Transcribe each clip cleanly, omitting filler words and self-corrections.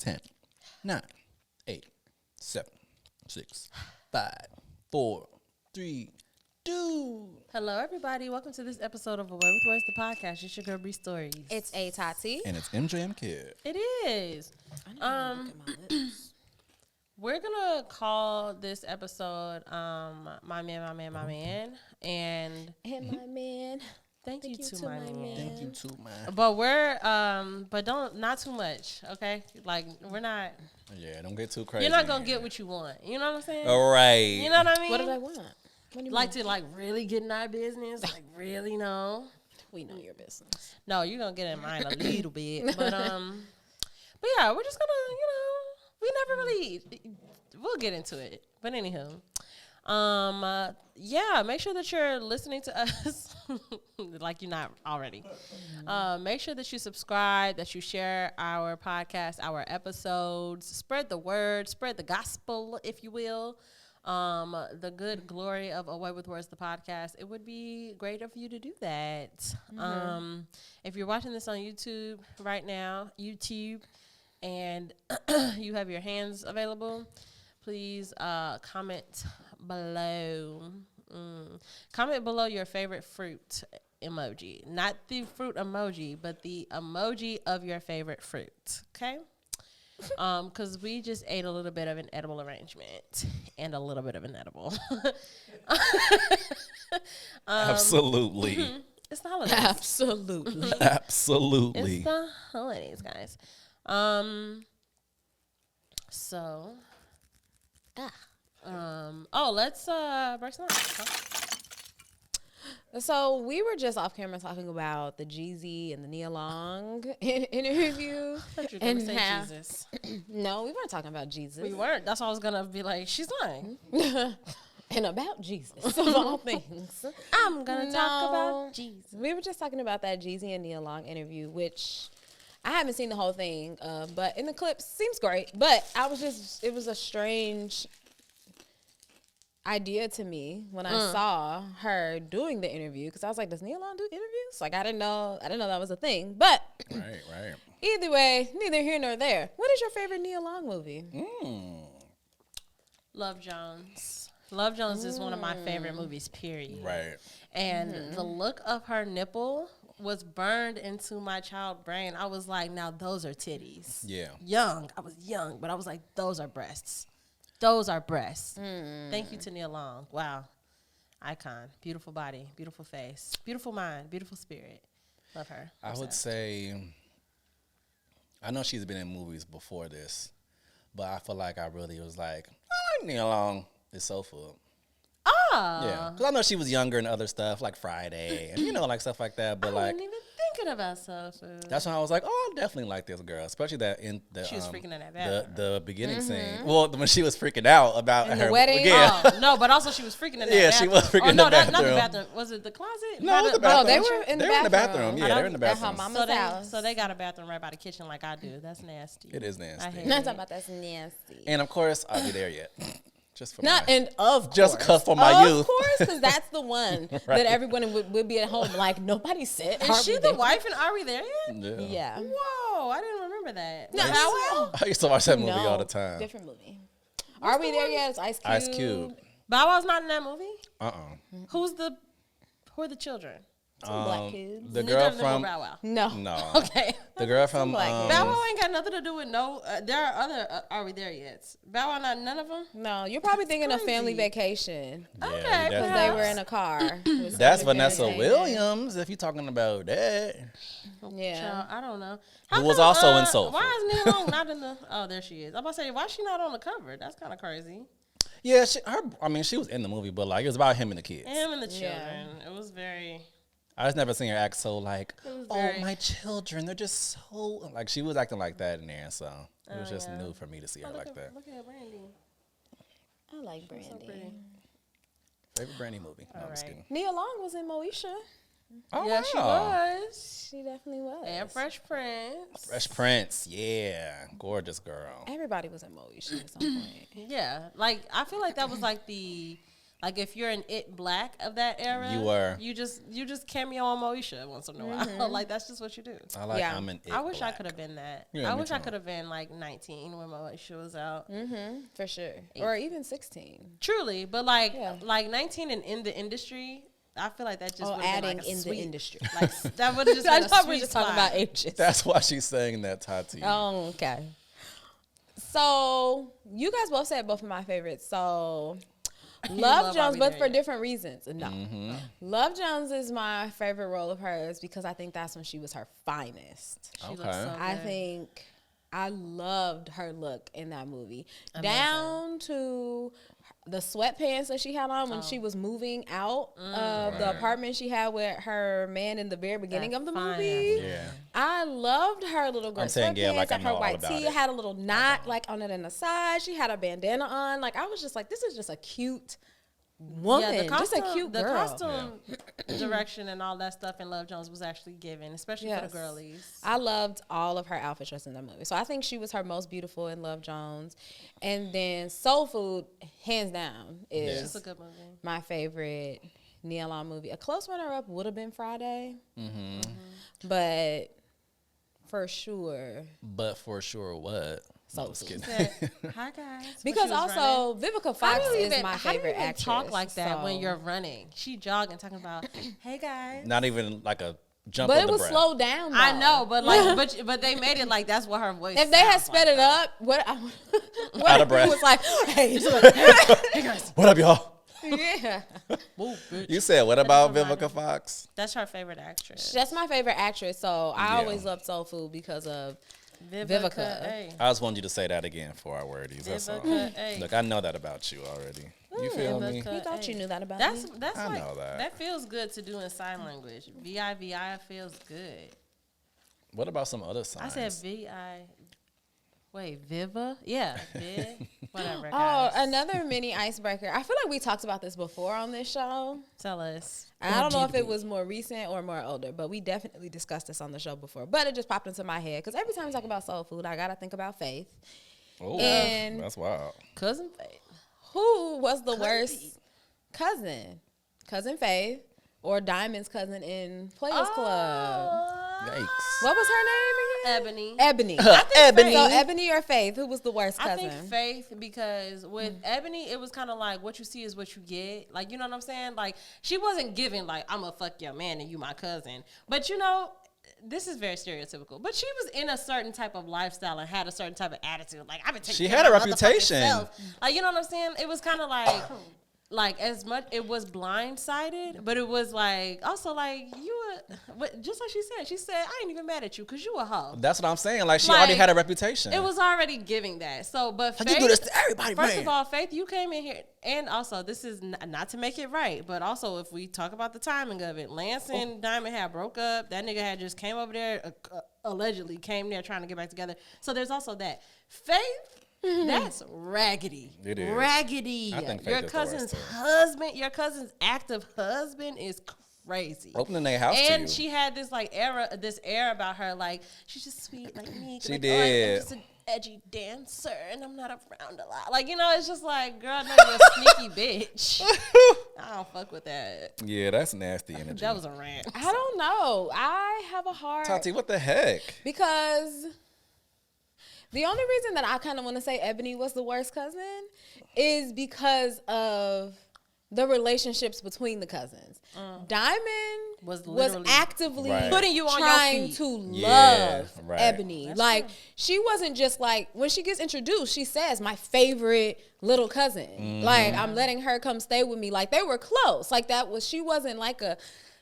10, 9, 8, 7, 6, 5, 4, 3, 2. Hello, everybody. Welcome to this episode of Away with Words, the podcast. It's your girl, Bree Stories. It's A Tati. And it's MJM Kid. It is. We're going to call this episode My Man. And My man. thank you to my man. Thank you too, man. But we're, but not too much, okay? Like, we're not. Yeah, don't get too crazy. You're not going to get what you want. You know what I'm saying? All right. You know what I mean? What did I want? What do you like to really get in our business, like really know. We know your business. No, you're gonna get in mine a little bit, but yeah, we're just gonna, we never really. We'll get into it, but anywho, yeah, make sure that you're listening to us, like you're not already. Make sure that you subscribe, that you share our podcast, our episodes, spread the word, spread the gospel, if you will. The good glory of Away with Words, the podcast. It would be great of you to do that. Mm-hmm. If you're watching this on YouTube right now, and you have your hands available, please comment below. Comment below your favorite fruit emoji. Not the fruit emoji, but the emoji of your favorite fruit. Okay? Because we just ate a little bit of an edible arrangement and a little bit of an edible. Absolutely. It's the holidays. Absolutely. Absolutely. It's the holidays, guys. So, let's break some up. So we were just off camera talking about the Jeezy and the Nia Long interview. I thought you were going to say Jesus. No, we weren't talking about Jesus. We weren't. That's why I was going to be like, she's lying. And about Jesus, of all things. I'm going to talk about Jesus. We were just talking about that Jeezy and Nia Long interview, which I haven't seen the whole thing, but in the clips, seems great. But it was a strange idea to me when I saw her doing the interview, because I was like, does Nia Long do interviews? Like, I didn't know that was a thing. But Right. Either way, neither here nor there. What is your favorite Nia Long movie? Love Jones. Love Jones is one of my favorite movies, period. Right. And the look of her nipple was burned into my child brain. I was like, now those are titties. Yeah. I was young, but I was like, those are breasts. Those are breasts. Thank you to Nia Long. Wow. Icon. Beautiful body. Beautiful face. Beautiful mind. Beautiful spirit. Love her. I would say, I know she's been in movies before this, but I feel like I really was like, I like Nia Long. It's Soul Food. Oh. Yeah. Because I know she was younger and other stuff, like Friday, and, like, stuff like that. But, I like, wasn't even thinking about Soul Food. that's when I was like, oh, I definitely like this girl, especially that in the She was freaking in that bathroom. the beginning scene. Well, when she was freaking out about In her the wedding? Yeah. Oh, no, but also she was freaking in that Yeah, bathroom. she was freaking in no, the not the bathroom. bathroom. Was it the closet? No, it was the No, bathroom. they were in the bathroom. Yeah, they were in the At her bathroom. mama's house. So they got a bathroom right by the kitchen like I do. That's nasty. It is I nasty. hate Not it. talking about that's nasty. And of course, I'll be there yet. Just for Not my, and of course. just cause for my youth. Of course, because that's the one that everyone would be at home like nobody said. Is she the wife and Are We There Yet? Yeah. Yeah. Whoa, I didn't remember that. No, Bow Wow? I used to watch that movie No, all the time. Different movie. Are we there yet? It's Ice Cube. Ice Cube. Bow Wow's not in that movie? Uh-uh. Who are the children? Some black kids. The Neither girl of them were from Bow Wow. No. no, Okay. the girl from black kids. Bow Wow ain't got nothing to do with no. There are other Are We There Yet? Bow Wow, not none of them. No, you're probably thinking of crazy. Family Vacation. Okay, Because definitely- they were in a car. with That's Family Vanessa Vacation. Williams. If you're talking about that, Yeah. Child, I don't know. Who was also in Soul Why Food. is Nia Long not in the? Oh, there she is. I'm about to say, why is she not on the cover? That's kind of crazy. yeah, she was in the movie, but like it was about him and the kids. Him and the Yeah. children. It was very. I just never seen her act so like, was oh very- my children, they're just so like she was acting like that in there, so it was just yeah. new for me to see her like that. Look at Brandy. I like So Brandy. pretty. Favorite Brandy movie? No, I'm just right. kidding. Nia Long was in Moesha. Oh, Yeah, she wow. was. She definitely was. And Fresh Prince. Fresh Prince, yeah, gorgeous girl. Everybody was in Moesha at some point. Yeah, like I feel like that was like the Like if you're an It Black of that era, You were. You just cameo on Moesha once in a while. Like that's just what you do. I like Yeah. I'm an It I wish I Black. could have been that. Yeah, I me wish I too. could have been like 19 when Moesha was out. For sure. Or even 16. Truly, but like Yeah. like 19 and in the industry, I feel like that just Oh, would have been adding like a in sweet, the industry. Like that would have just I been a thought we were sweet just talking spot. about ages. That's why she's saying that, Tati. Oh, okay. So you guys both said both of my favorites. So Love Love, Jones, I'll be but there for yet. different reasons. No, Mm-hmm. Love Jones is my favorite role of hers because I think that's when she was her finest. She looks Okay. so I good. think I loved her look in that movie, Amazing. down to the sweatpants that she had on when she was moving out of the Right. apartment she had with her man in the very beginning That of the fine movie. Yeah. I loved her little girl I'm saying, yeah, sweatpants like, I and her know all white about tee it. had a little knot like on it in the side. She had a bandana on. Like I was just like, this is just a cute woman, just a cute the girl. costume direction and all that stuff in Love Jones was actually given, especially for Yes. the girlies. I loved all of her outfit dressed in that movie. So I think she was her most beautiful in Love Jones. And then Soul Food, hands down, is It's a good movie. my favorite Nia Long movie. A close runner-up would have been Friday. Mm-hmm. But for sure, But for sure, what? So just sweet. kidding. Said, Hi guys. When because she was running. also Vivica Fox is my how do you favorite even actress. talk like that when so- you're running? She jogging, talking about, hey guys. Not even like a jump But of it the was breath. slowed down. I though. know, but like, but they made it like that's what her voice. If they had sounds sped like, it up, what Out of breath. was like, hey, Hey guys. What up, y'all? yeah. Whoa, bitch. You said what about doesn't matter. Vivica Fox? That's her favorite actress. That's my favorite actress. So I Yeah. always loved Soul Food because of Vivica. A. I just wanted you to say that again for our wordies. That's all. Vivica A. Look, I know that about you already. You feel me? Vivica you thought A. you knew that about That's me. that's I like know that. feels good to do in sign language. VIVI feels good. What about some other signs? I said VI. Wait, Viva? Yeah, Viv. Whatever. Oh, Guys. another mini icebreaker. I feel like we talked about this before on this show. Tell us. And I don't know if it was more recent or more older, but we definitely discussed this on the show before. But it just popped into my head because every time we talk about soul food, I gotta think about Faith. Oh, And- that's wild. Cousin Faith. Who was the Cousin worst Pete. cousin? Cousin Faith or Diamond's cousin in Players Oh. Club? Yikes. What was her name Ebony. again? Ebony. Ebony. So Ebony or Faith? Who was the worst I cousin? think Faith, because with Ebony, it was kind of like what you see is what you get. Like, you know what I'm saying? Like, she wasn't giving, like, I'm going to fuck your man and you my cousin. But, you know, this is very stereotypical. But she was in a certain type of lifestyle and had a certain type of attitude. Like, I've been taking She care had of a my motherfucking reputation. self. Like, you know what I'm saying? It was kind of like as much it was blindsided, but it was like also like just like she said I ain't even mad at you because you a hoe. That's what I'm saying. Like, she already Like, had a reputation. It was already giving that. So, but Like, Faith, you do this to everybody, first man. of all, Faith, you came in here, and also this is not to make it right, but also if we talk about the timing of it, Lance and Diamond had broke up. That nigga had just came over there, allegedly came there trying to get back together. So there's also that. Faith. That's raggedy. It is. Raggedy. I think Faith Your is the cousin's worst, too. husband, your cousin's active husband is crazy. Opening their house to you. And she had this this air about her, like she's just sweet like me. She like, did. I'm just an edgy dancer, and I'm not around a lot. Like, you know, it's just like, girl, no, you're a sneaky bitch. I don't fuck with that. Yeah, that's nasty energy. That was a rant. I don't know. I have a hard Tati, what the heck? because the only reason that I kind of want to say Ebony was the worst cousin is because of the relationships between the cousins. Diamond Was was literally actively Right. putting you on your trying feet. to Yeah, love right. Ebony. That's like true. she wasn't just like when she gets introduced, she says my favorite little cousin. Mm-hmm. Like I'm letting her come stay with me. Like they were close. Like that was she wasn't like a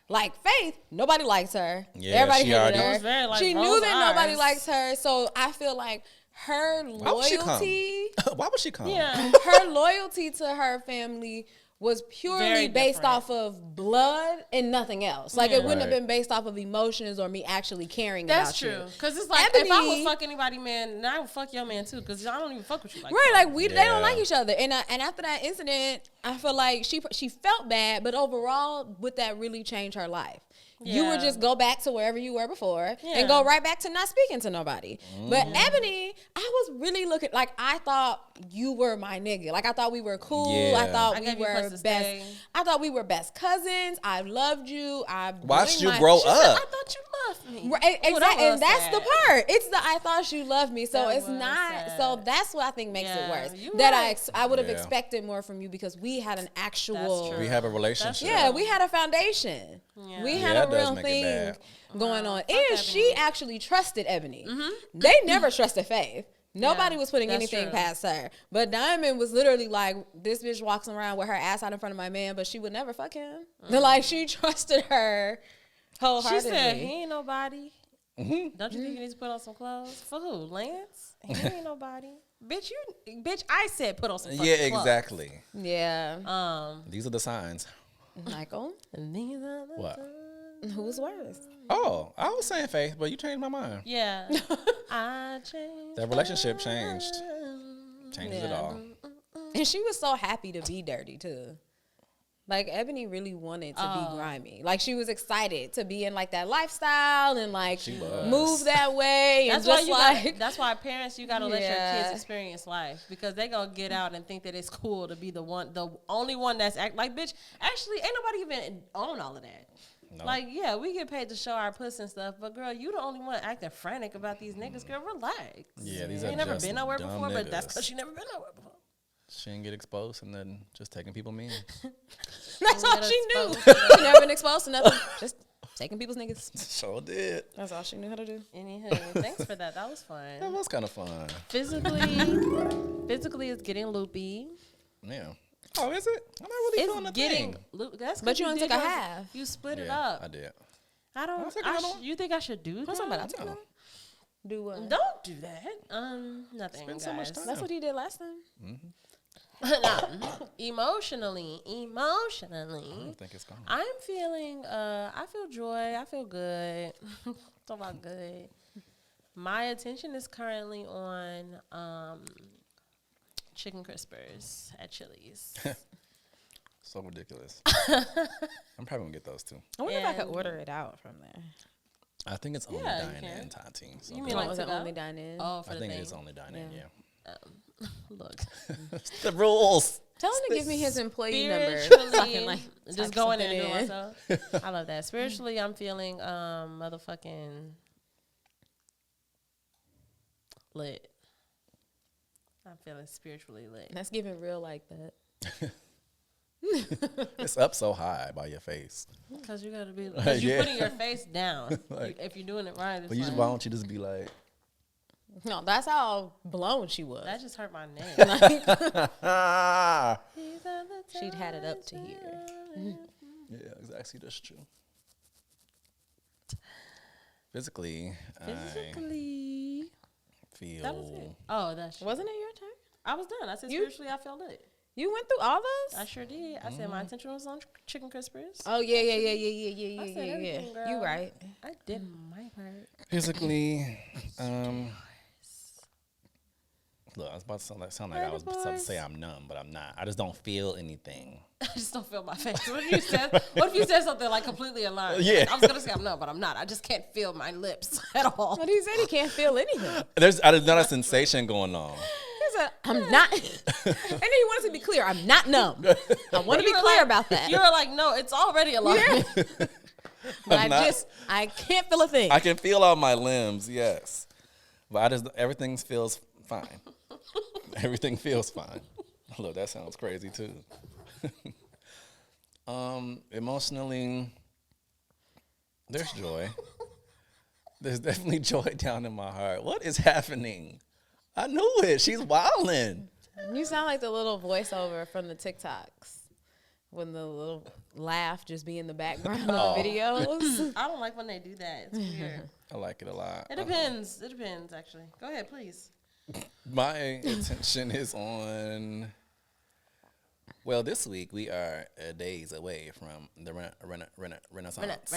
like Faith, nobody likes her. Yeah, Everybody she hated already- her. It was very, like, she knew Rose that nobody eyes. likes her. So I feel like her Why would she come? loyalty, Why would she come? Yeah. her loyalty to her family was purely Very based different. off of blood and nothing else. Like it wouldn't have Right. been based off of emotions or me actually caring That's about true. you. Because it's like, if I Ebony- would fuck anybody, man, then I would fuck your man too. Because I don't even fuck with you like Right, that. like they Yeah. don't like each other, and after that incident, I feel like she felt bad, but overall, would that really change her life? you would Yeah. just go back to wherever you were before Yeah. and go right back to not speaking to nobody. But Ebony, I was really looking like I thought you were my nigga. Like I thought we were cool. I Yeah. thought I we gave you a were place to best. stay. I thought we were best cousins. I loved you. I Watched doing you my- grow She said, I up. thought you loved me. Right, Ooh, that exactly, was and that's sad. the part. It's the I thought you loved me, so That it's was not. sad. So that's what I think makes Yeah, it worse. you That right. I would have Yeah. expected more from you because we had an actual. true. We have a relationship. Yeah, we had a foundation. Yeah. We Yeah, had that a does real make it thing bad. going on, fuck and she Ebony. actually trusted Ebony. Mm-hmm. They never trusted Faith. Nobody Yeah, was putting that's anything true. past her. But Diamond was literally like, this bitch walks around with her ass out in front of my man, but she would never fuck him. Like, she trusted her She wholeheartedly. said, he ain't nobody. Don't you think you need to put on some clothes? For who? Lance? He ain't nobody. Bitch, I said put on some fucking Yeah, clothes. exactly. Yeah. These are the signs. Michael, And these are the What? times. who's worse? Oh, I was saying Faith, but you changed my mind. Yeah. I changed. That relationship changed. Changes it Yeah. all. And she was so happy to be dirty too. Like Ebony really wanted to be grimy. Like she was excited to be in like that lifestyle and like She was. move that way. That's and why just you like got. That's why parents, you gotta let your Yeah. kids experience life because they gonna get out and think that it's cool to be the only one that's like, bitch. Actually, ain't nobody even own all of that. No. Like, yeah, we get paid to show our puss and stuff, but girl, you the only one acting frantic about these niggas. Girl, relax. Yeah, these You are ain't never just been nowhere dumb before, but that's niggas. because she never been nowhere before. She didn't get exposed and then just taking people mean. that's all Get she knew. exposed. She never been exposed to nothing. Just taking people's niggas. Sure did. That's all she knew how to do. Anywho, thanks for that. That was That fun. was kind of fun. Physically, it's getting loopy. Yeah. Oh, is it? I'm not really feeling It's a getting. thing. That's 'cause But you only did took a yours- half. You split it Yeah, up. I did. I don't. I'll take another one. You think I should do What's that? up about that? No. Do what? Don't do that. Nothing, Spend guys. so much time. That's what he did last time. Nah, emotionally, I think it's gone. I'm feeling. I feel joy. I feel good. Talk about good. My attention is currently on chicken crispers at Chili's. So ridiculous. I'm probably gonna get those too. I wonder if I could And- order it out from there. I think it's only Yeah, you dine can. in, Tati. So You mean Oh, like was to it go? only dine in? Oh, for I the think thing. it is only dine in. Yeah. Yeah. Look, The rules. Tell him to give me his employee number. spiritually, So I can, like, just type go in there and do it something in. myself. I love that. Spiritually, I'm feeling motherfucking lit. I'm feeling spiritually lit. That's giving real like that. It's up so high by your face. Because you gotta be. Because you're Yeah. putting your face down. Like- If you're doing it right, it's But you just, fine. why don't you just be like, No, that's how blown she was. That just hurt my neck. ah. These are the She'd had it up to times here. when Yeah, exactly. That's true. Physically, Physically, I feel. that was it. Oh, that's Wasn't it your turn? I was done. I said You- spiritually, I felt lit. You went through all those? I sure did. I said my attention was on chicken crispers. Oh yeah, yeah, yeah, yeah, I yeah, said yeah, yeah, everything, yeah. girl. You right. I did my part. Physically, look, I was about to sound like I was about to say I'm numb, but I'm not. I just don't feel anything. I just don't feel my face. What if you said? What if you said something like completely aligned? Yeah. I was gonna say I'm not, but I'm not. I just can't feel my lips at all. But he said he can't feel anything. There's not a sensation going on. He said, I'm not. And then he wanted to be clear. I'm not numb. I want to be You were clear like- about that. You were like, no, it's already aligned. But I'm not- I can't feel a thing. I can feel all my limbs, yes, but everything feels fine. Everything feels fine. Look, that sounds crazy too. Emotionally, there's joy. There's definitely joy down in my heart. What is happening? I knew it. She's wildin'. You sound like the little voiceover from the TikToks when the little laugh just be in the background of the videos. I don't like when they do that. It's weird. I like it a lot. It depends. It depends, actually. Go ahead, please. My attention is on Well, this week we are days away from the Renaissance Renaissance.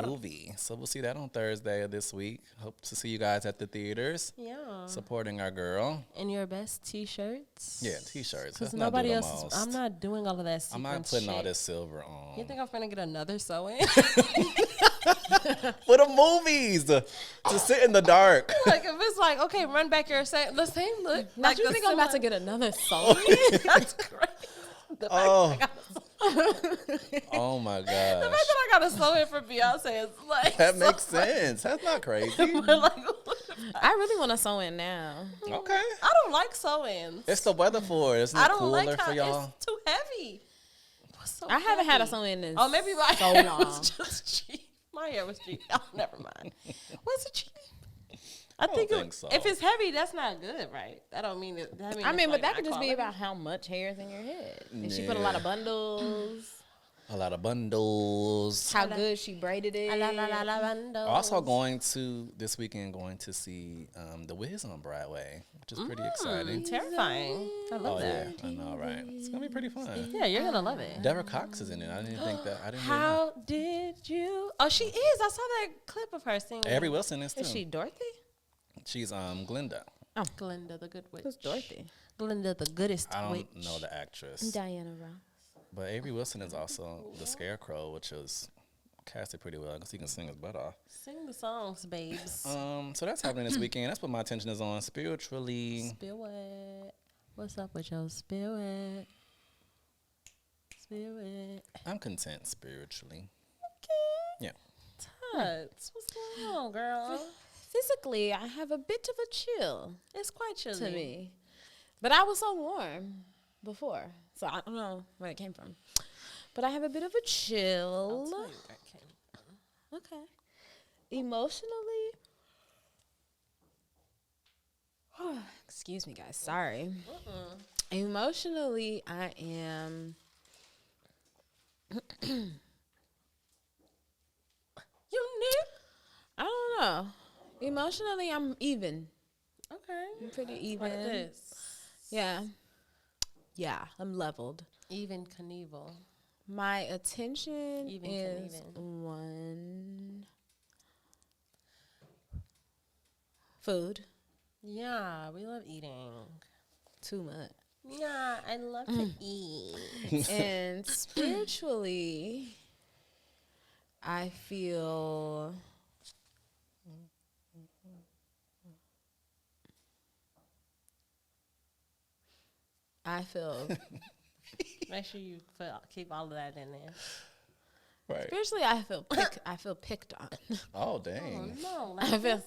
movie. So we'll see that on Thursday of this week. Hope to see you guys at the theaters Yeah. supporting our girl. And your best T-shirts. Yeah, T-shirts. Because Let's not do nobody the else. most. I'm not doing all of that. I'm not sequence putting all shit. this silver on. You think I'm gonna get another sew-in? For the movies to sit in the dark. Like if it's like, okay, run back your the same look. Now like you the think I'm about to similar- get another song? That's crazy. The fact Oh. that Oh my the fact gosh. that I got a sew-in for Beyonce is like That so makes funny. sense. That's not crazy. But like, I really want to sew in now. Okay. I don't like sew-ins. It's the weather for it. Isn't it I don't cooler like how for y'all? it's too heavy. What's so I haven't had a heavy? sew in in Oh, maybe my so hair long. was just cheap. My hair was cheap. Oh, never mind. Was it cheap? I don't think, think so. if it's heavy, that's not good, right? That don't mean it. That I mean, but it's like that could not just be quality. about how much hair is in your head. If she put a lot of Yeah. bundles, A lot of bundles. how good she braided it. Also this weekend going to see The Wiz on Broadway, which is pretty exciting. Terrifying. I love Oh that. yeah, I know, right? It's gonna be pretty fun. Yeah, you're gonna love it. Deborah Cox is in it. I didn't think that. I didn't. Really know. How did you? Oh, she is. I saw that clip of her singing. Avery Wilson is too. Is she Dorothy? She's Glinda. Glinda, the good witch. Who's Dorothy? Glinda, the goodest I witch. don't know the actress, Diana Ross. but Avery Wilson is also the Scarecrow, which is casted pretty well because he can sing his butt off. Sing the songs, babes. So that's happening this weekend. That's what my attention is on spiritually. Spirit. What's up with your spirit? Spirit. I'm content spiritually. Yeah. Tuts. What's going on, girl? Physically, I have a bit of a chill It's quite chilly. to me. But I was so warm before. So I don't know where it came from. But I have a bit of a I'll chill. tell you where it came from. Okay. Emotionally. Excuse me, guys. Sorry. Emotionally, I am. You knew? I don't know. Emotionally, I'm even. Okay. I'm pretty even. Like this. Yeah. Yeah, I'm leveled. Even Knievel. My attention Even is Knievel. one. Food. Yeah, we love eating. Too much. Yeah, I love to eat. And spiritually, I feel Make sure you keep all of that in there. Right. spiritually I feel picked on. Oh dang. No, I feel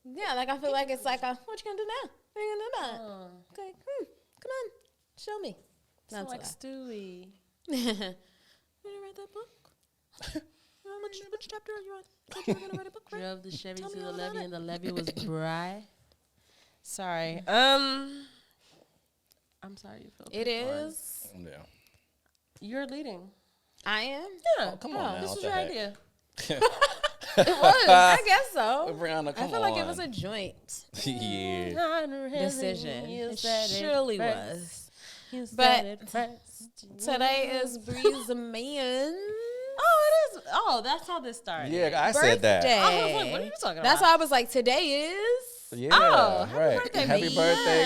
yeah, like I feel like it's like what you gonna do now? What you gonna do now? Okay, come on, show me. sound That's like what Stewie. I. You gonna write that book? Which chapter are you on? Thought you were gonna write a book, right? Drove the Chevy Tell to me the all about levee, it. and the levee was dry. Sorry. I'm sorry you feel It picked on. is. Yeah. You're leading. I am. Yeah. Oh, come on now. This what was the your heck? idea. It was. I guess so. Brianna, I come feel like it on. was a joint Yeah. decision. You It said surely first. was. You But said it first. Today is Bree's man. Oh, it is. Oh, that's how this started. Yeah, I said that. I was like, what are you talking That's about? why I was like, today is. Yeah. Oh, happy right. birthday, Happy me. birthday,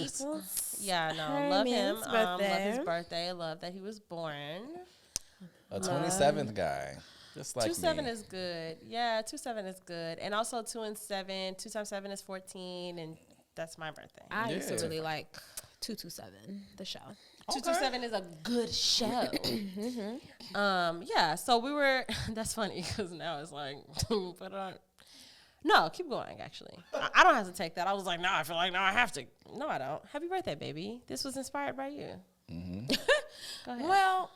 Chris. Yeah, no, Her love him. man's Love his birthday. birthday. Love that he was born. A 27th guy. Just like 2-7 me. is good. Yeah, 2-7 is good. And also 2 and 7. 2 times 7 is 14, and that's my birthday. I used to Yeah. really like 227, the show. 227 is a good show. Yeah, so we were. That's funny because now it's like, put it on. No, keep going. Actually, I don't have to take that. I was like, no, I feel like now I have to. No, I don't. Happy birthday, baby. This was inspired by you. Go ahead. Well,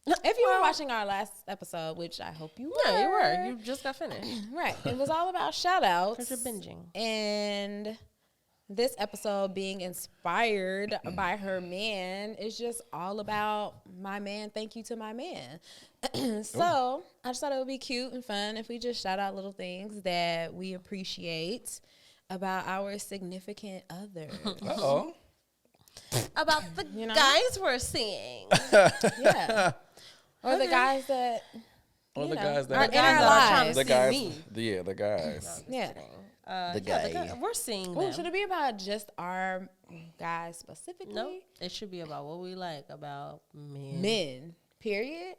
if you were watching our last episode, which I hope you were. Yeah, you were. You just got finished. Right. It was all about shout outs. Because you're binging. And this episode being inspired by her man is just all about my man. Thank you to my man. So I just thought it would be cute and fun if we just shout out little things that we appreciate about our significant other. Uh-oh. about the know? guys we're seeing. Yeah. Or the guys that Or you the know, guys are that in our lives. the see guys, me. the guys. Yeah. The guy. We're seeing Oh, them. should it be about just our guys specifically? No, it should be about what we like about men. Men. Period.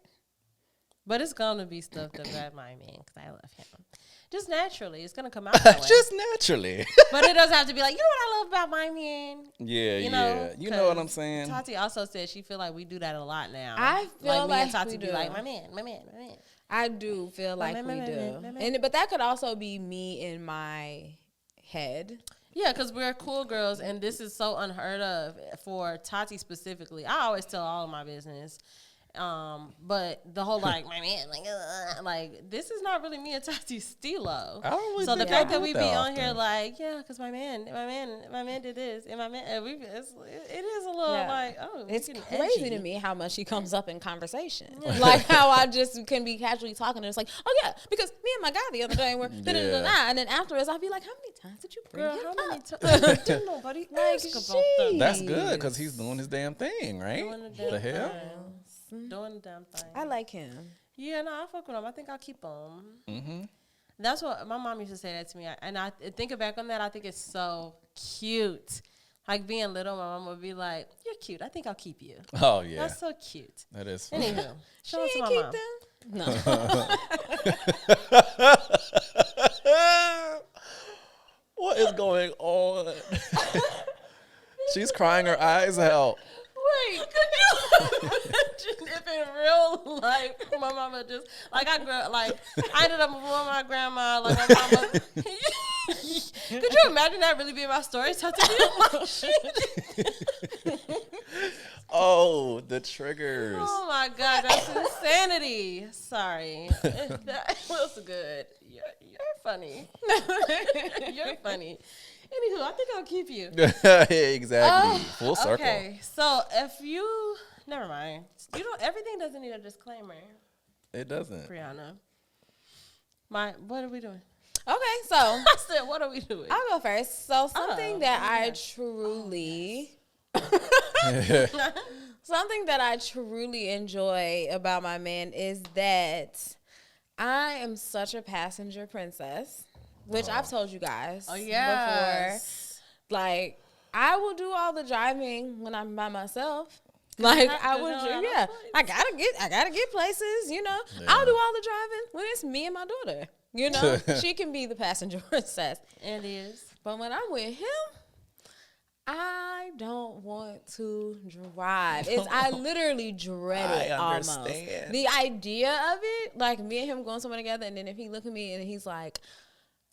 But it's gonna be stuff about my man because I love him. Just naturally, it's gonna come out that way. Just naturally. But it doesn't have to be like, you know what I love about my man. Yeah, You know, yeah. You know what 'cause I'm saying? Tati also said she feel like we do that a lot now. I feel me and like Tati we be do. like, my man, my man, my man. I do feel like man, we man, do. man, man, man. And but that could also be me in my head. Yeah, because we're cool girls, and this is so unheard of for Tati specifically. I always tell all of my business. But the whole like my man, like this is not really me and Tati Stilo. I don't really So the think I fact do that we it be that on here often. like, yeah, because my man did this, and my man, and it is a little Yeah. like, oh, It's getting crazy edgy. to me how much he comes up in conversation. Like how I just can be casually talking and it's like, oh yeah, because me and my guy the other day were da-da-da-da-da. And then afterwards I'll be like, how many times did you bring Girl, him how many up? times did nobody Like, ask about them? That's good because he's doing his damn thing, right? Doing the damn The hell? thing. Doing the damn thing. I like him. Yeah, no, I fuck with him. I think I'll keep him. Mm-hmm. That's what my mom used to say that to me. And I thinking back on that, I think it's so cute. Like being little, my mom would be like, "You're cute. I think I'll keep you." Oh yeah, That's so cute. that is. Funny. Anywho, She shout out to ain't my keep mom. them. No. What is going on? She's crying her eyes out. Wait, could you imagine if in real life my mama just like I grew up like I ended up with my grandma like my mama. Could you imagine that really being my story? Tell me shit. Oh, the triggers. Oh my God, that's insanity. Sorry. That was good. You're funny. You're funny. Anywho, I think I'll keep you. Exactly. Full circle. Okay, so if you, never mind. You don't, everything doesn't need a disclaimer, It doesn't. Brianna. What are we doing? Okay, so I said, what are we doing? I'll go first. So something that I yeah. truly something that I truly enjoy about my man is that I am such a passenger princess, which I've told you guys before. Like, I will do all the driving when I'm by myself. Like I would, yeah. I gotta get places. You know, I'll do all the driving when it's me and my daughter. You know, she can be the passenger princess. It is. But when I'm with him, I don't want to drive. I literally dread it I almost. understand. The idea of it, like me and him going somewhere together, and then if he look at me and he's like,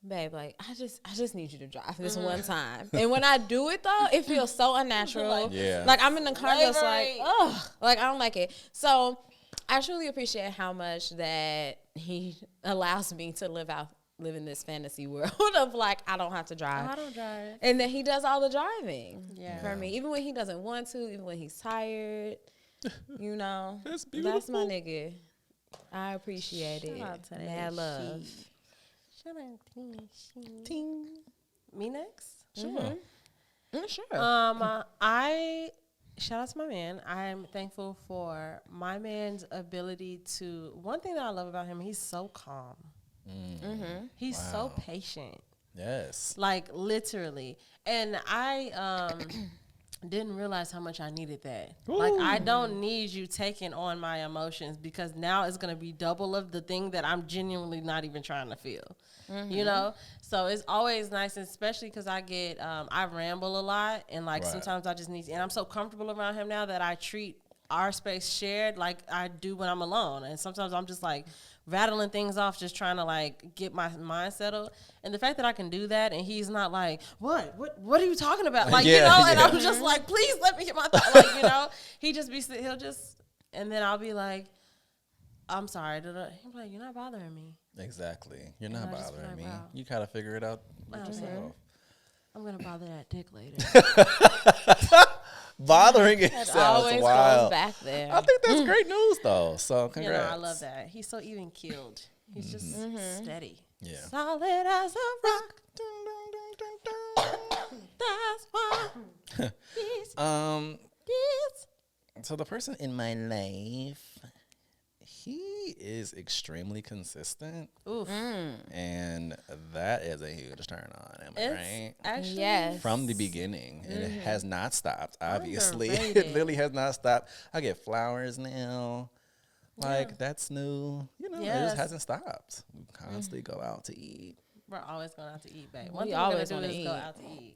babe, like I just need you to drive this one time. And when I do it though, it feels so unnatural. Yeah. Like I'm in the car just like, Slavery. oh, like I don't like it. So I truly appreciate how much that he allows me to live in this fantasy world of like I don't have to drive. I don't drive. And then he does all the driving Yeah. for me, even when he doesn't want to, even when he's tired. You know, That's that's my beautiful. nigga. I appreciate it. Shout out to that Mad love. she. Shout out to she. Me next? Sure. Sure. I shout out to my man. I'm thankful for my man's ability to. One thing that I love about him, he's so calm. He's so patient. Yes. Like literally. And I didn't realize how much I needed that. Like I don't need you taking on my emotions because now it's gonna be double of the thing that I'm genuinely not even trying to feel. You know? So it's always nice, especially because I get I ramble a lot and like Right. sometimes I just need and I'm so comfortable around him now that I treat our space shared like I do when I'm alone. And sometimes I'm just like rattling things off, just trying to like get my mind settled. And the fact that I can do that and he's not like, what are you talking about? Like, you Yeah, know, and yeah. I'm just like, please let me get my thought. Like, you know, he'll just, and then I'll be like, I'm sorry. He'll be like, you're not bothering me. Exactly. You're not I just bothering like, me. wow. You gotta figure it out with yourself. I'm going to bother that dick later. Bothering it It sounds always goes wild. back there. I think that's great news though. So You congrats. know, I love that. He's so even keeled. He's just steady. Yeah. Solid as a rock. That's why he's Yes. So the person in my life, he is extremely consistent, Oof. and that is a huge turn on. Am I It's right? actually Yes. From the beginning, and it has not stopped. Obviously, Underrated. it really has not stopped. I get flowers now. Like that's new. You know, it Yes. just hasn't stopped. We constantly go out to eat. We're always going out to eat, babe. We One thing we're always gonna do wanna is go eat. out to eat.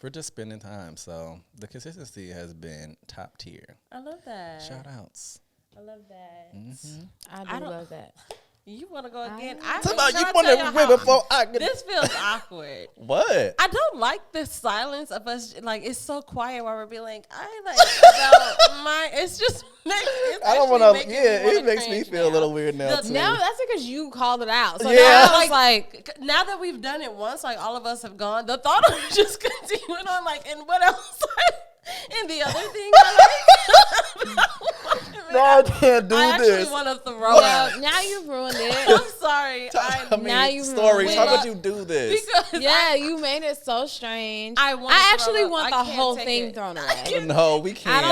We're just spending time, so the consistency has been top tier. I love that. Shout outs. I love that. I I do don't- love that. You want to go again? Talk about can you I want tell to you wait how- before I get This feels awkward. what? I don't like the silence of us. Like it's so quiet while we're being like, I like about my. It's just. It's I don't want want to. Yeah, it makes me feel a little weird now The- too. Now that's because you called it out. So Yeah. now it's like, Now that we've done it once, like all of us have gone, the thought of just continuing on, like, and what else? And the other thing I like. No, I can't do I actually this. want to throw well, up. now you've ruined it. I'm sorry. I mean, now you stories. ruined How it. about you do this? Because Yeah, you made it so strange. I wanna I throw actually up. want I the can't whole take thing it. thrown away. No, we I can't.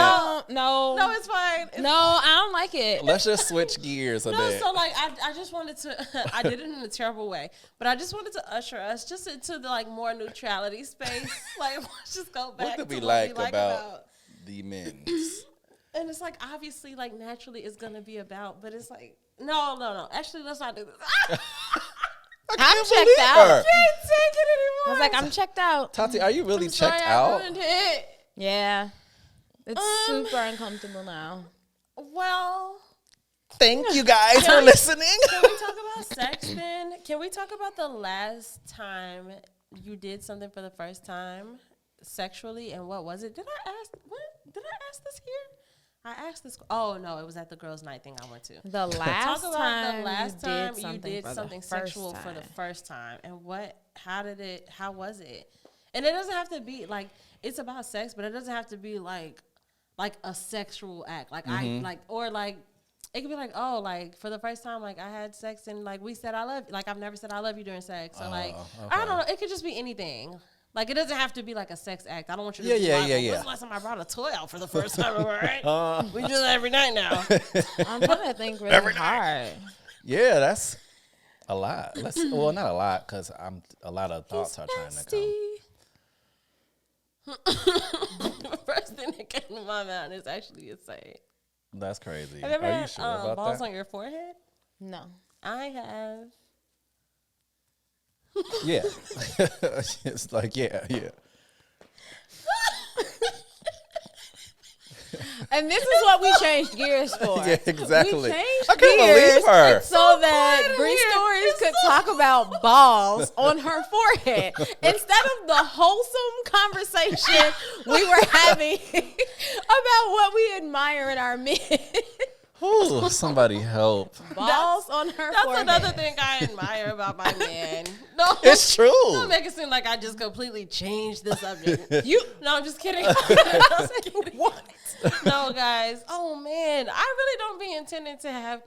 don't know. no, it's fine. It's No, I don't like it. Let's just switch gears a No, bit. so like I just wanted to I did it in a terrible way, but I just wanted to usher us just into the like more neutrality space. Like let's just go back What did to we what like we like about the men's? and it's like obviously like naturally it's gonna be about, but it's like no. Actually let's not do this. I'm checked believe out. her. Can't take it anymore. I was like, I'm checked out. Tati, are you really I'm sorry checked I out? ruined it. Yeah. It's super uncomfortable now. Well, Thank you guys for listening. can we talk about sex then? Can we talk about the last time you did something for the first time sexually and what was it? Did I ask this here? I asked this. Oh no, it was at the girls' night thing I went to. The last Talk about time the last time you did for the something first sexual for the time. first time and how was it? And it doesn't have to be like it's about sex, but it doesn't have to be like a sexual act. Like Mm-hmm. it could be like, oh, like for the first time, like I had sex and like we said I love you. Like I've never said I love you during sex. So like I don't know. It could just be anything. Like it doesn't have to be like a sex act. I don't want you to be like, Yeah. when's the last time I brought a toy out for the first time? All right, we do that every night now. I'm trying to think really hard. Yeah, that's a lot. Well, not a lot, because a lot of thoughts are trying to come. The first thing that came to my mind is actually insane. That's crazy. Have you ever Are you had sure about balls that? on your forehead? No. I have. Yeah. It's like, yeah. And this is what we changed gears for. Yeah, exactly. We changed I can't gears believe her. so that Bree Stories could talk about balls on her forehead instead of the wholesome conversation we were having about what we admire in our men. Ooh, somebody help. Balls on her That's forehead. another thing I admire about my man. No, It's true. don't make it seem like I just completely changed the subject. No, I'm just kidding. What? No, guys. Oh man, I really don't be intending to have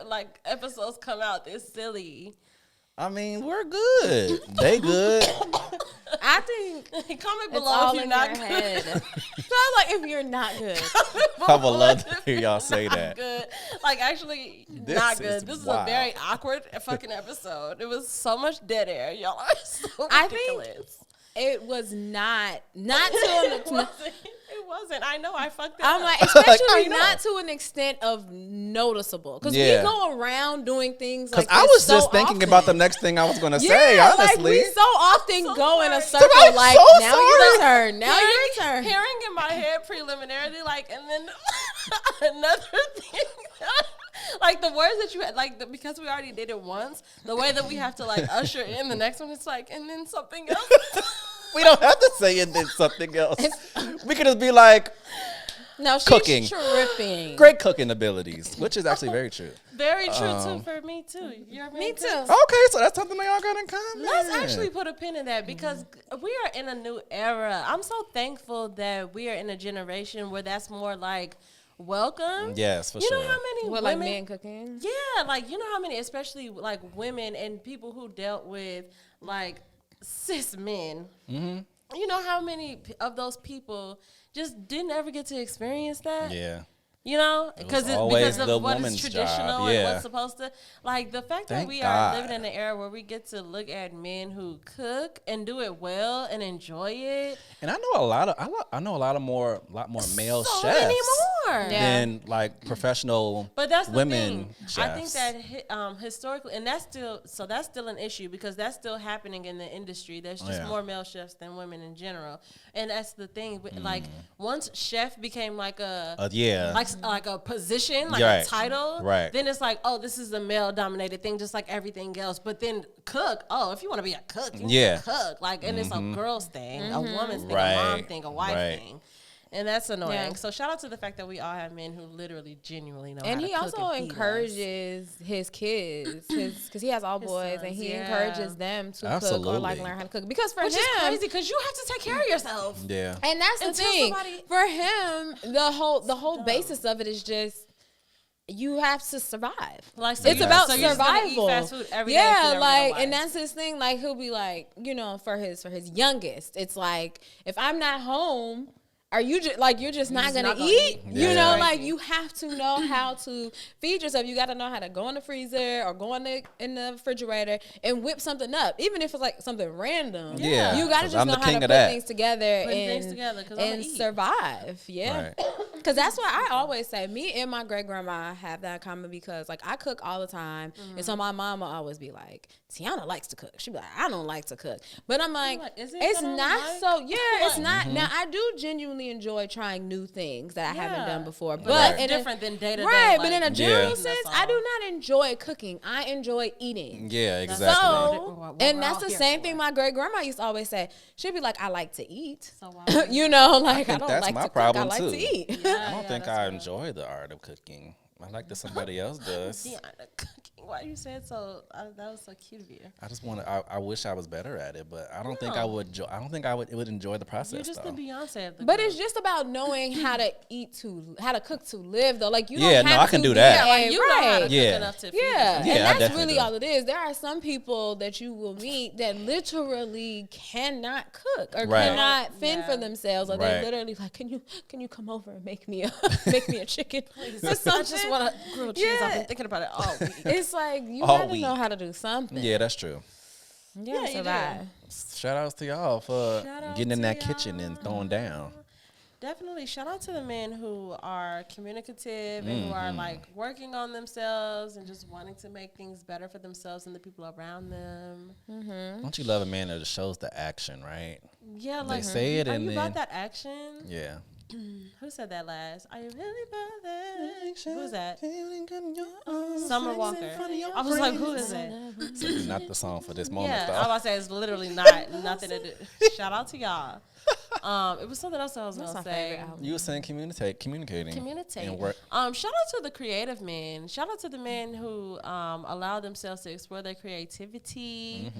like episodes come out this silly. I mean, we're good. They good. I think Comment it's below all if you're in not your good. head. Sounds like if you're not good. I would love to hear y'all say Not that. good. Like actually This not is good. This is a wild. very awkward fucking episode. It was so much dead air. Y'all are so I think- ridiculous. It was not to It wasn't. It wasn't. I know I fucked it I'm up. like, especially I know. not to an extent of noticeable, because Yeah. we go around doing things Because like I this was so just thinking often. about the next thing I was going to Yeah, say, like honestly. we so often so go in a sorry. circle. I'm Like so now your sorry. turn. Now your turn. Hearing in my head preliminarily, like, and then another thing. Like the words that you had, like because we already did it once, the way that we have to like usher in the next one, it's like, and then something else. We don't have to say it did something else. We could just be like, No, she's Cooking. tripping. great cooking abilities, which is actually very true. Very true too for me too. You're Me too. Okay, so that's something that y'all got in common. Let's actually put a pin in that because we are in a new era. I'm so thankful that we are in a generation where that's more like welcome. Yes, for You sure. know how many What, like women, men cooking? yeah, like you know how many, especially like women and people who dealt with like cis men. you know how many of those people just didn't ever get to experience that? Yeah. You know, It was because always of the what is woman's traditional job, and yeah. what's supposed to, like the fact that Thank we God. are living in an era where we get to look at men who cook and do it well and enjoy it. And I know a lot of more male So chefs many more. Yeah. than like professional But that's the women thing. chefs. I think that historically, and that's still an issue because that's still happening in the industry. There's just Yeah. more male chefs than women in general, and that's the thing. Like once chef became like a yeah. like a position, like Right. a title, Right. then it's like, oh, this is a male dominated thing, just like everything else. But then cook, oh, if you want to be a cook, you Yeah. can cook. Like, and it's a girl's thing, a woman's thing, a Right. mom thing, a wife Right. thing. And that's annoying. Yeah. So shout out to the fact that we all have men who literally, genuinely know And how to he cook also and feed us. encourages his kids, because he has all His boys, sons, and he yeah. encourages them to cook or like Absolutely. learn how to cook. Because for Which him, is crazy because you have to take care of yourself. Yeah. and that's the Until thing. somebody- For him, the whole dumb. basis of it is just you have to survive. Like, so It's you- about so you're just gonna eat survival. fast food every day for Yeah, the rest of like, your and life. that's his thing. Like, he'll be like, for his youngest, it's like, if I'm not home, are you just like you're just not just gonna not gonna eat? eat. You Yeah. know, Crazy. like you have to know how to feed yourself. You got to know how to go in the freezer or go in the refrigerator and whip something up, even if it's like something random. Yeah. you got to 'Cause just I'm know the how to king put of that. things together Putting and things together 'cause I'ma and eat. survive. Yeah. Right. Because that's why I always say, me and my great grandma have that in common because, like, I cook all the time. And so my mom will always be like, Tiana likes to cook. She'd be like, I don't like to cook. But I'm like, like, is it it's that I not like? so, yeah, it's Like- not. Now, I do genuinely enjoy trying new things that I haven't Yeah. done before. But Right. in a- different than day-to-day, Right, but like, in a Yeah. general that's sense, all. I do not enjoy cooking. I enjoy eating. Yeah, That's exactly. what So, we're and that's all the here same for. thing my great grandma used to always say. She'd be like, I like to eat. So why- You know, like, I think don't that's like my to problem, cook. I like too. to eat. I Yeah, don't think that's I real. enjoy the art of cooking. I like that somebody else does. Yeah, the cooking. Why you said so? That was so cute of you. I just want to. I wish I was better at it, but I don't think I No. would. I don't think I would enjoy the process. You're just though. the Beyonce of the But group. it's just about knowing how to how to cook to live, though. Like, you Yeah, don't no, have I can to do be that. a- like you know how to right. cook Yeah. enough to feed Yeah, yourself. Yeah, I and that's definitely really do. all it is. There are some people that you will meet that literally cannot cook or Right. cannot fend Yeah. for themselves, or Right. they literally like, can you come over and make me a chicken? I just want to grill cheese. I've Yeah. been thinking about it all week. It's like you All gotta week. know how to do something. Yeah, that's true. Yeah, Yeah, you survive. Shout outs to y'all for Shout out getting in to that kitchen and throwing down. Definitely shout out to the men who are communicative and who are like working on themselves and just wanting to make things better for themselves and the people around them. Don't you love a man that just shows the action, right? Yeah, They like say it are and you then about that action? yeah. Who said that last? Are you really about that? Who's that? Summer Walker. I was like, who is it? So it's not the song for this moment, Yeah, I was though. about to say it's literally not nothing to do. Shout out to y'all. It was something else I was That's gonna my say. favorite album. You were saying communicating. Communicate. And work. Shout out to the creative men. Shout out to the men who allow themselves to explore their creativity.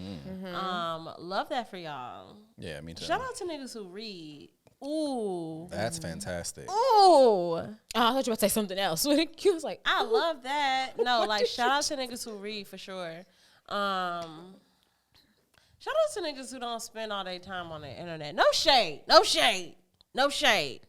Love that for y'all. Yeah, me too. Shout out to niggas who read. Ooh. That's fantastic. Ooh. Oh, I thought you were about to say something else. You was like, I love that. No, What like did shout you out to niggas who read for sure. Shout out to niggas who don't spend all their time on the internet. No shade. No shade. No shade.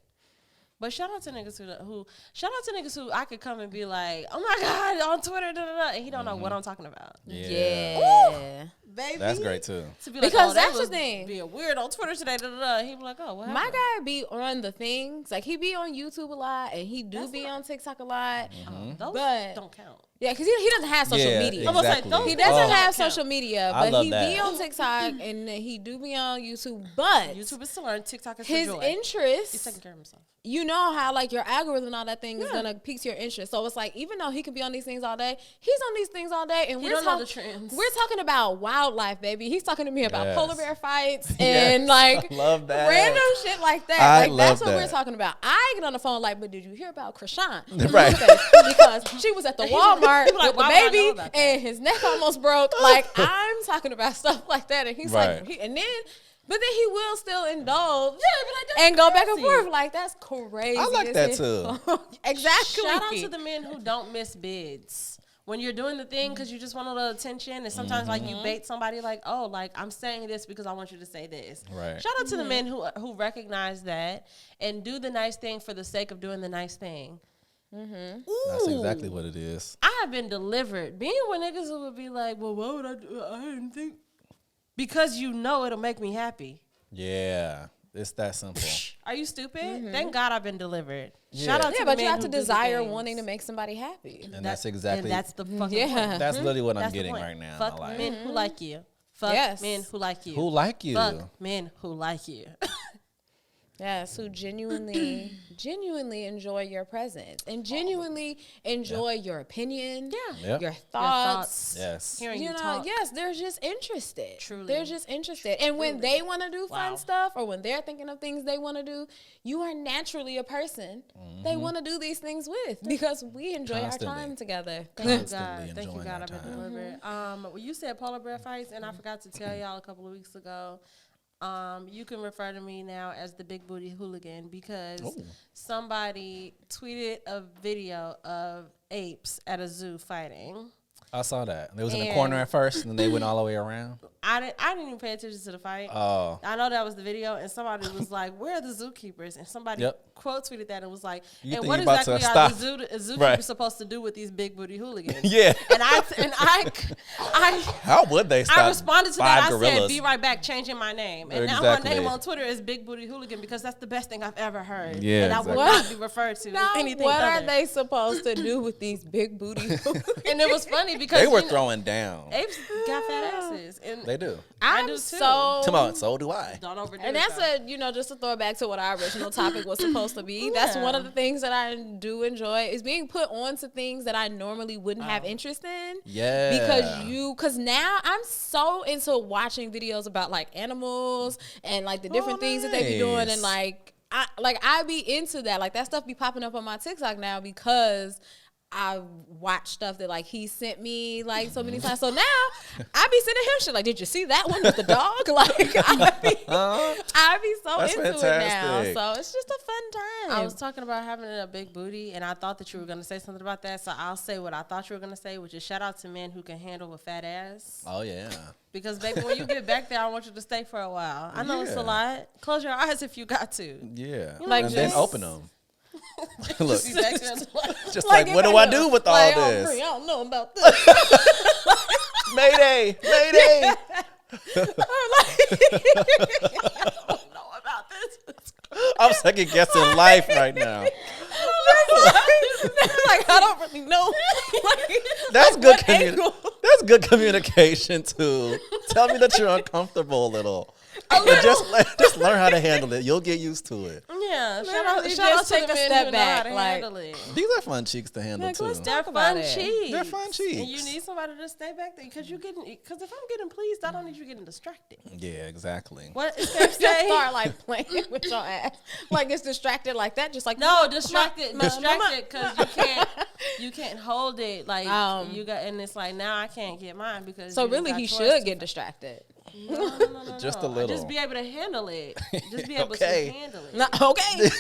But shout out to niggas who I could come and be like, oh my God, on Twitter, da, da, da, and he don't know what I'm talking about. yeah. Baby. That's great too. To be like, Because oh, that that's the was thing. being weird on Twitter today, da, da, da. And he be like, oh, what My happened? guy be on the things, like he be on YouTube a lot, and he do be on TikTok a lot. Those But- don't count. Yeah, because he doesn't have social Yeah, media. I'm gonna say, exactly. those He doesn't don't have count. social media, I but love he that. be on TikTok and he do be on YouTube. But YouTube is to learn. TikTok is his for joy. He's interests, taking care of himself. you know how like your algorithm and all that thing is Yeah. gonna pique your interest. So it's like, even though he could be on these things all day, he's on these things all day, and He we're don't know the talking. trends. We're talking about wildlife, baby. He's talking to me about Yes. polar bear fights Yes, and like I love that. random shit like that. I Like that's love what we're that. talking about. I get on the phone like, but did you hear about Krishan? Right. Because she was at the He's like- Walmart he's like, with the why would I know baby about that? and his neck almost broke. Like I'm talking about stuff like that, and he's Right. like, and then. But then he will still indulge that's and go back and crazy. forth. Like, that's crazy. I like as that hell. too. Exactly. Shout out to the men who don't miss bids. when you're doing the thing because you just want a little attention, and sometimes like you bait somebody like, oh, like I'm saying this because I want you to say this. Right. Shout out to the men who recognize that and do the nice thing for the sake of doing the nice thing. That's exactly what it is. I have been delivered. Being with niggas who would be like, well, what would I do? I didn't think. Because you know it'll make me happy. Yeah. It's that simple. Are you stupid? Thank God I've been delivered. Yeah. Shout out to Yeah, the but men you have who to do the desire things. wanting to make somebody happy. And that's exactly. And that's the fucking Yeah. point. That's literally what I'm That's the getting point. right now. Fuck I like. men who like you. Fuck Yes. men who like you. Who like you? Fuck men who like you. Yes, who genuinely enjoy your presence and genuinely enjoy your opinion, Yep. your Your thoughts. Yes. Hearing You you know, talk. yes, they're just interested. Truly. They're just interested. And when they want to do Wow. fun stuff or when they're thinking of things they want to do, you are naturally a person they want to do these things with because we enjoy Constantly. our time together. Thank you, Constantly God. Thank you, enjoying God. our I've been time. delivered. Well, you said polar bear fights, and I forgot to tell y'all a couple of weeks ago. You can refer to me now as the Big Booty Hooligan because somebody tweeted a video of apes at a zoo fighting. I saw that. They was in the And- corner at first, and then they went all the way around. I didn't even pay attention to the fight. Oh. I know that was the video, and somebody was like, "Where are the zookeepers?" And somebody Yep. quote tweeted that and was like, You "And think what you about to exactly are the stop?" zookeepers Right. supposed to do with these big booty hooligans?" Yeah. And I How would they stop? I responded to five that. I gorillas? said, "Be right back, changing my name." And now Exactly. my name on Twitter is Big Booty Hooligan because that's the best thing I've ever heard. Yeah, and I would exactly. not be referred to Now, as anything what other. are they supposed to do with these big booty? And it was funny because They were you know, throwing down. apes got fat asses, and They do. I I'm do too. so Come on, so do I. Don't overdo And it, that's though. just to throw back to what our original topic was supposed to be. That's one of the things that I do enjoy is being put on to things that I normally wouldn't have interest in. Yeah. Because now I'm so into watching videos about like animals and like the different things that they be doing nice. and I be into that. Like that stuff be popping up on my TikTok now because I watch stuff that like he sent me like so many times. So now I be sending him shit like, did you see that one with the dog? Like I be so That's into it now. fantastic. So it's just a fun time. I was talking about having a big booty, and I thought that you were going to say something about that. So I'll say what I thought you were going to say, which is shout out to men who can handle a fat ass. Oh yeah. Because, baby, when you get back there, I want you to stay for a while. I know it's a Yeah. lot. Close your eyes if you got to. Yeah. Like and then just- open them. Look, Be back there and just like, what do I do with all like, this? I don't know about this. Mayday! Mayday! know about this. I'm second guessing life right now. like I don't really know. Like, That's like, good. what angle? That's good communication too. Tell me that you're uncomfortable a little. And just learn how to handle it. You'll get used to it. Yeah, Literally shout out just to take the a men step who back, know how to like- handle it. These are fun cheeks to handle Like, too. let's They're talk about fun it. cheeks. They're fun cheeks. And you need somebody to stay back there because because if I'm getting pleased, I don't need you getting distracted. Yeah, exactly. What is that Just saying? start like playing with your ass, like it's distracted like that. Just like No, distracted mama. because you can't hold it like you got, and it's like now I can't get mine because So you really, got he yours should to get distracted. No. Just a little. Just be able to handle it. Just be able Okay. to handle it. No, okay,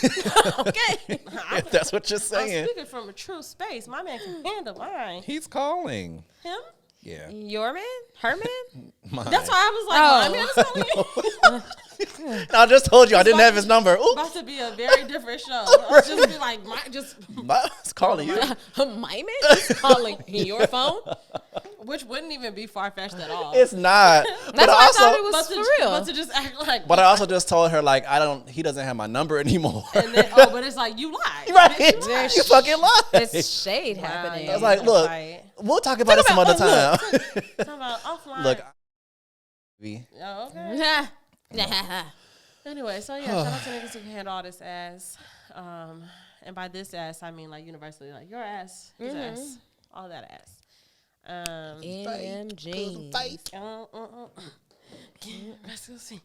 okay. If that's what you're I'm saying. speaking from a true space. My man can handle mine. He's calling. Him? Yeah. Your man, her man. Mine. That's why I was like, my man is calling. I just told you I didn't have his number. Oops. About to be a very different show. I'll just be like, It's calling you. My man is calling your phone. which wouldn't even be far fetched at all. It's not. That's But why I thought also, it was but for to, real. but to just act like, but I also just told her like he doesn't have my number anymore. and then, but it's like you lied. Right. Bitch, you lied. You fucking lied. It's shade happening. yeah. I was like, look, Right. we'll talk about it some other time. Talking about offline. Look. Oh, okay. Nah. Anyway, so yeah, shout out to niggas who can handle all this ass. And by this ass, I mean like universally, like your ass, his ass, all that ass. NMG. Let's go see.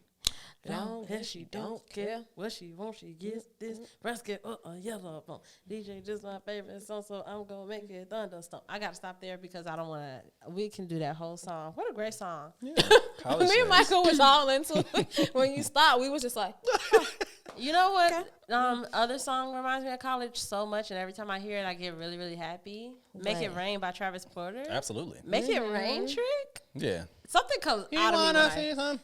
Long Long as she don't care. care what she wants, she gets this. Breast get a yellow bone. DJ just my favorite song, so I'm gonna make it thunderstorm. I gotta stop there because I don't wanna. We can do that whole song. What a great song. College Me and days. Michael was all into it. When you stopped, we was just like, You know what? Other song reminds me of college so much, and every time I hear it, I get really, really happy. "Make It What? Rain" by Travis Porter. Absolutely. "Make It Rain" trick. Yeah. Something comes You out of me. wanna When see something?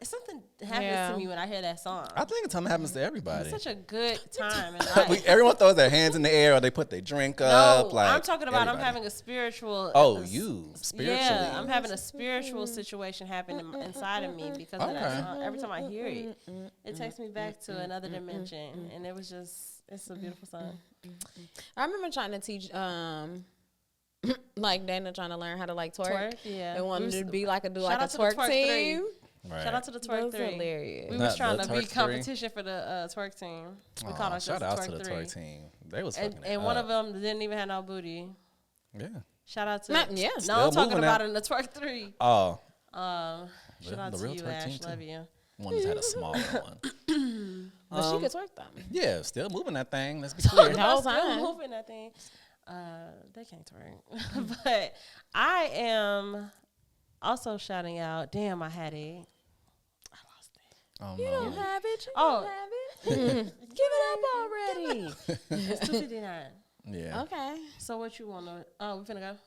something happens Yeah. to me when I hear that song. I think it's something happens to everybody. It's such a good time in life. Everyone throws their hands in the air or they put their drink No, up. Like I'm talking about everybody. I'm having a spiritual. Oh, you spiritually. Yeah, I'm having a spiritual situation happen inside of me because of that Okay. song. Every time I hear it, it takes me back to another dimension, and it was just, it's a beautiful song. I remember trying to teach, like Dana trying to learn how to like twerk. Twerk, yeah. They wanted We to was- be like a shout like a out to the twerk Twerk team. Right. Shout out to the That Twerk was 3. hilarious. We Not was trying the to be Twerk 3? competition for the twerk team. We Aw, called ourselves shout the out Twerk to the 3. twerk team. They was And, fucking and one of them didn't even have no booty. Yeah. Shout out to Yeah. No, Still I'm talking moving about that. in the Twerk 3. Oh, Shout out the to real you, twerk Ash. team, too. Love you. one just had a smaller one. But she could twerk them. Yeah, still moving that thing. Let's be clear. The whole Still time. moving that thing. They can't twerk. But I am also shouting out, damn, I had it. I lost it. Oh You no. don't have it. You Oh. don't have it. Give it up already. It's 2:59. Yeah. Okay. So what you want to, oh, we finna go.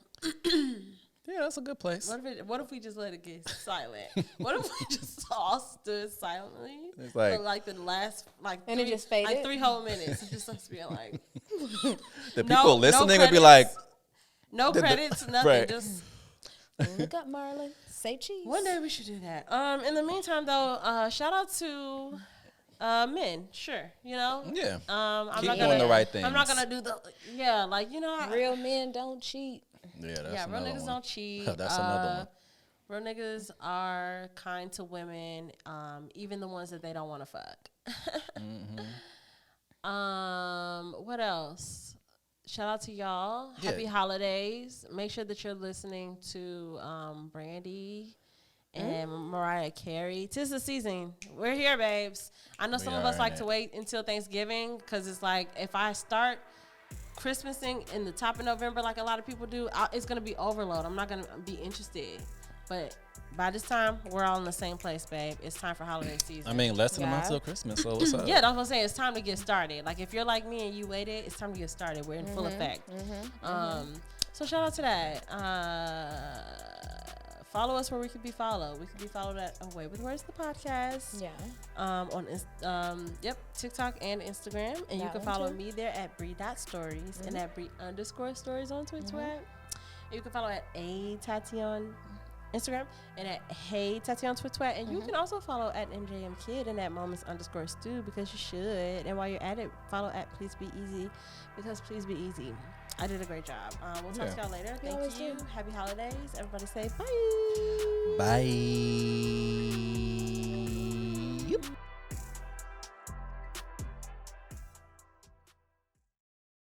Yeah, that's a good place. What if we just let it get silent? What if we just all stood silently? It's like- for like the last, like, And it three, just faded? like 3 whole minutes. It just us being like, The no- people no listening would be like, credits. No credits, nothing. right. Just Look up, Marlon. Say cheese. one day we should do that. In the meantime, though, shout out to men. Sure, you know. yeah. I'm Keep not doing gonna, the right I'm not things. gonna do the like you know. Real men don't cheat. Yeah, that's Yeah, real another niggas one. don't cheat. That's another Real niggas are kind to women, even the ones that they don't want to fuck. What else? Shout out to y'all. Yeah. Happy holidays. Make sure that you're listening to Brandy and Mariah Carey. 'Tis the season. We're here, babes. I know some of are us in like it. to wait until Thanksgiving because it's like if I start Christmasing in the top of November like a lot of people do, it's going to be overload. I'm not going to be interested. But by this time, we're all in the same place, babe. It's time for holiday season. I mean, less than a month Yeah. till Christmas, so what's up? Yeah, that's what I'm saying. It's time to get started. Like, if you're like me and you waited, it's time to get started. We're in full effect. So shout out to that. Follow us where we could be followed. We could be followed at Away with Words, the podcast. Yeah. On TikTok and Instagram. And you That can one follow too. me there at Bree.stories and at Bree_stories on Twitter. You can follow at A_Tati on Instagram and at Hey Tati on Twitter. And you can also follow at MJM Kid and at moments_stew because you should. And while you're at it, follow at Please Be Easy because Please Be Easy. I did a great job. We'll talk to y'all later. Thank always you. do. Happy holidays. Everybody say bye. Bye.